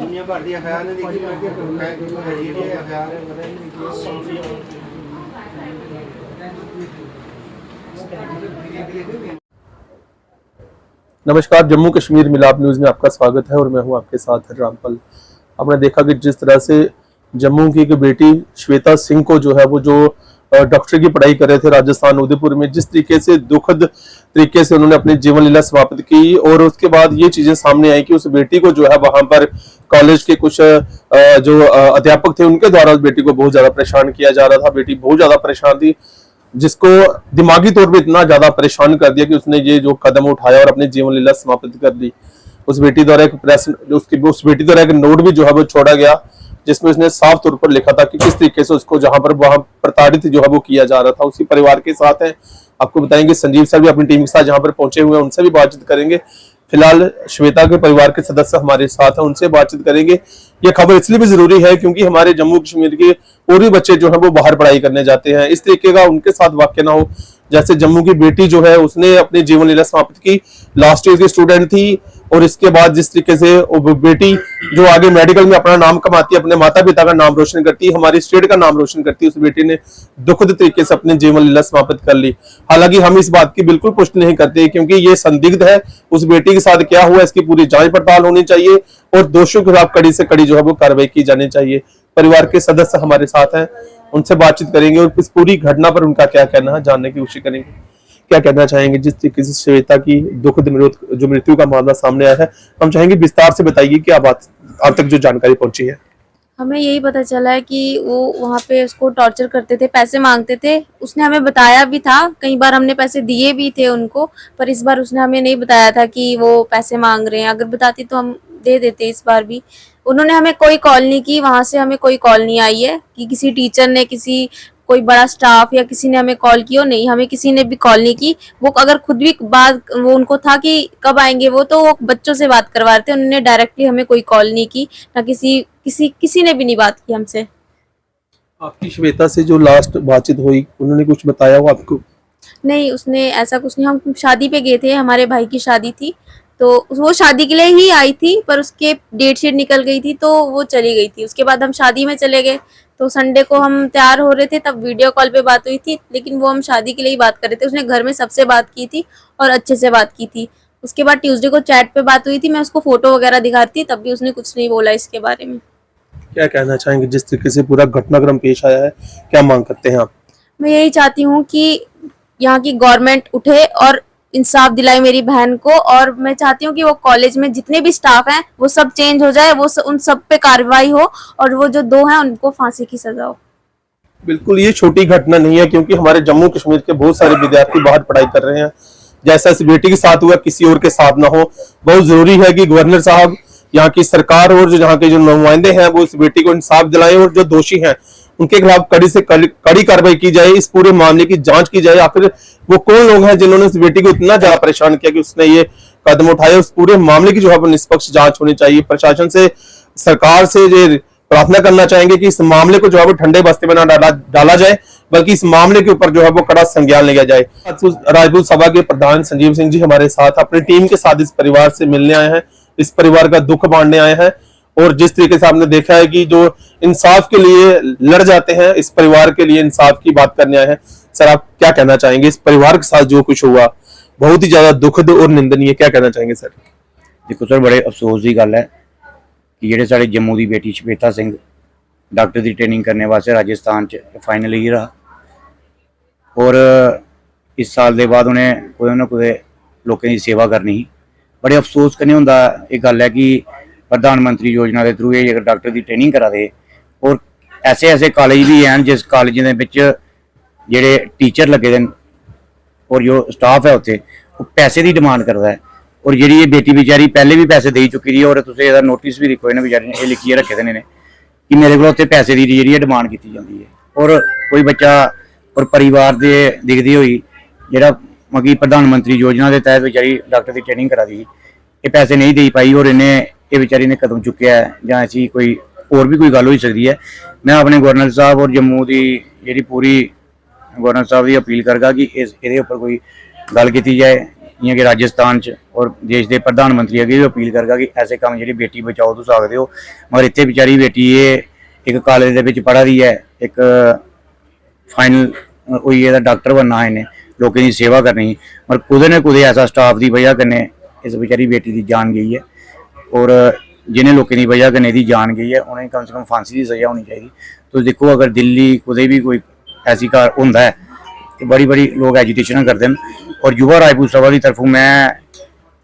दुनिया भर दी अफवाह ने देखी नमस्कार, जम्मू कश्मीर मिलाप न्यूज़ में आपका स्वागत है और मैं हूं आपके साथ रामपल। आपने देखा कि जिस तरह से जम्मू की एक बेटी श्वेता सिंह को जो है वो जो डॉक्टर की पढ़ाई कर रहे थे राजस्थान उदयपुर में, जिस तरीके से दुखद तरीके से उन्होंने अपनी जीवन लीला समाप्त की और उसके बाद ये चीजें सामने आई कि उस बेटी को जो है वहां पर कॉलेज के कुछ जो अध्यापक थे उनके द्वारा उस बेटी को बहुत ज्यादा परेशान किया जा रहा था। बेटी बहुत ज्यादा परेशान थी, जिसको दिमागी तौर पे इतना ज्यादा परेशान कर दिया कि उसने ये जो कदम उठाया और अपनी जीवन लीला समाप्त कर दी। उस बेटी द्वारा उस बेटी द्वारा एक नोट भी जो है वो छोड़ा गया, जिसमें उसने साफ तौर पर लिखा था कि किस तरीके से उसको जहां पर वहां प्रताड़ित जो है वो किया जा रहा था। उसी परिवार के साथ है, आपको बताएंगे संजीव साहब भी अपनी टीम के साथ जहां पर पहुंचे हुए हैं, उनसे भी बातचीत करेंगे। फिलहाल श्वेता के परिवार के सदस्य हमारे साथ हैं, उनसे बातचीत करेंगे। ये खबर इसलिए भी जरूरी है क्योंकि हमारे जम्मू कश्मीर के और भी बच्चे जो है वो बाहर पढ़ाई करने जाते हैं, इस तरीके का उनके साथ वाक्य ना हो। जैसे जम्मू की बेटी जो है उसने अपनी जीवन लीला समाप्त की, लास्ट ईयर की स्टूडेंट थी, और इसके बाद जिस तरीके से वो बेटी जो आगे मेडिकल में अपना नाम कमाती है, अपने माता पिता का नाम रोशन करती है, हमारी स्टेट का नाम रोशन करती है, उस बेटी ने दुखद तरीके से अपनी जीवन लीला समाप्त कर ली। हालांकि हम इस बात की बिल्कुल पुष्टि नहीं करते क्योंकि ये संदिग्ध है। उस बेटी के साथ क्या हुआ इसकी पूरी जांच पड़ताल होनी चाहिए और दोषियों के खिलाफ कड़ी से कड़ी जो है वो कार्रवाई की जानी चाहिए। परिवार के सदस्य हमारे साथ हैं, उनसे बातचीत करेंगे और इस पूरी घटना पर उनका क्या कहना है जानने की कोशिश करेंगे। क्या कहना चाहेंगे जिस तरीके से श्वेता की दुखद जो मृत्यु का मामला सामने आया है, हम चाहेंगे विस्तार से बताइए क्या बात अब तक जो जानकारी पहुंची है। हमें यही पता चला है कि वो वहाँ पे उसको टॉर्चर करते थे, पैसे मांगते थे। उसने हमें बताया भी था, कई बार हमने पैसे दिए भी थे उनको, पर इस बार उसने हमें नहीं बताया था कि वो पैसे मांग रहे हैं। अगर बताती तो हम दे देते। इस बार भी उन्होंने हमें कोई कॉल नहीं की, वहाँ से हमें कोई कॉल नहीं आई है कि किसी टीचर ने, किसी कोई बड़ा स्टाफ या किसी ने हमें कॉल की हो। नहीं, हमें किसी ने भी कॉल नहीं की। वो अगर खुद भी बात, वो उनको था कि कब आएंगे वो, तो वो बच्चों से बात करवा रहे थे। उन्होंने डायरेक्टली हमें कोई कॉल नहीं की, ना किसी ने भी नहीं बात की हमसे। आपकी श्वेता से जो लास्ट बातचीत हुई, उन्होंने कुछ बताया हो आपको? नहीं, उसने ऐसा कुछ नहीं। हम शादी पे गए थे, हमारे भाई की शादी थी, तो वो शादी के लिए ही आई थी, पर उसके डेट शीट निकल गई थी तो वो चली गई थी। उसके बाद हम शादी में चले गए, तो संडे को हम तैयार हो रहे थे, तब वीडियो कॉल पे बात हुई थी, लेकिन वो हम शादी के लिए ही बात कर रहे थे। उसने घर में सबसे बात की थी और अच्छे से बात की थी। उसके बाद ट्यूसडे को चैट पे बात हुई थी, मैं उसको फोटो वगैरह दिखाती, तब भी उसने कुछ नहीं बोला इसके बारे में। क्या कहना चाहेंगे जिस तरीके से पूरा घटनाक्रम पेश आया है, क्या मांग करते हैं आप? मैं यही चाहती हूँ कि यहाँ की गवर्नमेंट उठे और इंसाफ दिलाए मेरी बहन को, और मैं चाहती हूँ कि वो कॉलेज में जितने भी स्टाफ हैं वो सब चेंज हो जाए, उन सब पे कार्रवाई हो, और वो जो 2 हैं उनको फांसी की सजा हो। बिल्कुल, ये छोटी घटना नहीं है क्योंकि हमारे जम्मू कश्मीर के बहुत सारे विद्यार्थी बाहर पढ़ाई कर रहे हैं। जैसा इस बेटी के साथ हुआ किसी और के साथ ना हो। बहुत जरूरी है कि गवर्नर साहब, यहाँ की सरकार और जो यहाँ के जो नुमाइंदे हैं वो इस बेटी को इंसाफ दिलाएं और जो दोषी हैं उनके खिलाफ कड़ी से कड़ी कार्रवाई की जाए। इस पूरे मामले की जांच की जाए, आखिर वो कौन लोग हैं जिन्होंने इस बेटी को इतना ज्यादा परेशान किया कि उसने ये कदम उठाया। उस पूरे मामले की जो है निष्पक्ष जांच होनी चाहिए। प्रशासन से, सरकार से ये प्रार्थना करना चाहेंगे कि इस मामले को जो है वो ठंडे बस्ते में ना डाला जाए, बल्कि इस मामले के ऊपर जो है वो कड़ा संज्ञान लिया जाए। राजपूत सभा के प्रधान संजीव सिंह जी हमारे साथ अपनी टीम के साथ इस परिवार से मिलने आए हैं, इस परिवार का दुख बांटने आए हैं, और जिस तरीके से आपने देखा है कि जो इंसाफ के लिए लड़ जाते हैं, इस परिवार के लिए इंसाफ की बात करने आए हैं। सर, आप क्या कहना चाहेंगे इस परिवार के साथ जो कुछ हुआ बहुत ही ज्यादा दुखद और निंदनीय, क्या कहना चाहेंगे सर? देखो सर, बड़े अफसोस की गल है कि ਜਿਹੜੇ ਸਾਡੇ जम्मू की बेटी श्वेता सिंह डॉक्टर की ट्रेनिंग करने वास्ते राजस्थान फाइनल ईयर रहा, और इस साल के बाद उन्हें कोई ना कोई लोगों की सेवा करनी ही। बड़े अफसोस कन्नै होंदा एक गल है कि प्रधानमंत्री योजना के थ्रू ये अगर डॉक्टर की ट्रेनिंग करा दे, और ऐसे ऐसे कॉलेज भी हैं जिस कॉलेजें के जेह्ड़े टीचर लगे दे और जो स्टाफ है उत्थे वो पैसे की डिमांड करता है, और जी ये बेटी बेचारी पहले भी पैसे दे चुकी है, और तुसें इहदा नोटिस भी दिक्खो इन्हें बेचारी ने लिखिए रखे दे ने कि मेरे को उत्थे पैसे की जी डिमांड की जाती है। और कोई बच्चा और परिवार के दिखती हुई जिहड़ा मतलब प्रधानमंत्री योजना के तहत बेचारी डॉक्टर की ट्रेनिंग करा दी, ये पैसे नहीं दे पाई और इन्हें ये बेचारी ने कदम चुकया है, जां ऐसी कोई और भी कोई गल हो सकती है। मैं अपने गवर्नर साहब और जम्मू की जी पूरी गवर्नर साहब की अपील करगा कि इस उपर कोई गल की जाए, जियां कि राजस्थान च और देश के प्रधानमंत्री अगे भी अपील करगा कि ऐसे काम जी बेटी बचाओ तुम सकते हो, मगर इतने बेचारी बेटी ये एक कॉलेज के पढ़ा रही है, एक फाइनल होई है डॉक्टर बनना इन्हें लोगों की सेवा करनी, पर कुदे न कुदे ऐसा स्टाफ की वजह कन्नै इस बेचारी बेटी की जान गई है। और जिन्हें लोगों की वजह कन्नै दी जान गई है उन्हें कम से कम फांसी की सज़ा होनी चाहिए। तो देखो अगर दिल्ली कुदे भी कोई ऐसी कार होंदा है तो बड़ी बड़ी लोग एजिटेशन करते हैं। और युवा राजपूत सभा की तरफों मैं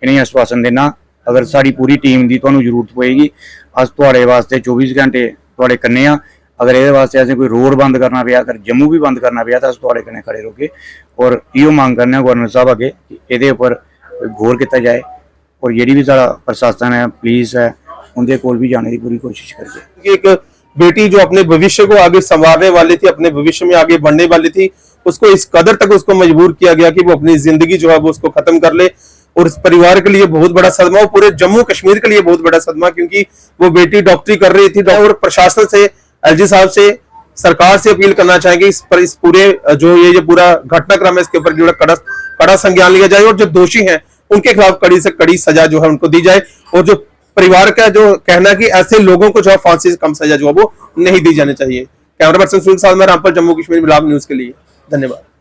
इन्हें आश्वासन देना, अगर साड़ी पूरी टीम की तुहानूं जरूरत पएगी अस तुहाडे वास्ते 24 घंटे तुहाडे कन्ने आ। अगर ये वास्ते ऐसे कोई रोड बंद करना पिया, अगर जम्मू भी बंद करना पिया तो अस तुहाडे कन्ने खड़े रहोगे। और इहो मांग करने गवर्नर साहब अगे कि इहदे उपर गौर किया जाए और जी भी सारा प्रशासन है, पुलिस है, उनके कोल भी जाने की पूरी कोशिश करके। एक बेटी जो अपने भविष्य को आगे संवारने वाली थी, अपने भविष्य में आगे बढ़ने वाली थी, उसको इस कदर तक उसको मजबूर किया गया कि वो अपनी जिंदगी जो है वो उसको खत्म कर ले। और इस परिवार के लिए बहुत बड़ा सदमा, और पूरे जम्मू कश्मीर के लिए बहुत बड़ा सदमा, क्योंकि वो बेटी डॉक्टरी कर रही थी। और प्रशासन से, एलजी साहब से, सरकार से अपील करना चाहेंगे इस पूरे जो पूरा घटनाक्रम है इसके ऊपर जो कड़ा संज्ञान लिया जाए और जो दोषी हैं उनके खिलाफ कड़ी से कड़ी सजा जो है उनको दी जाए। और जो परिवार का जो कहना है कि ऐसे लोगों को जो है फांसी से कम सजा जो है वो नहीं दी जानी चाहिए। कैमरा पर्सन सुनील साहब, मैं रामपाल, जम्मू कश्मीर मिलाप न्यूज के लिए। धन्यवाद।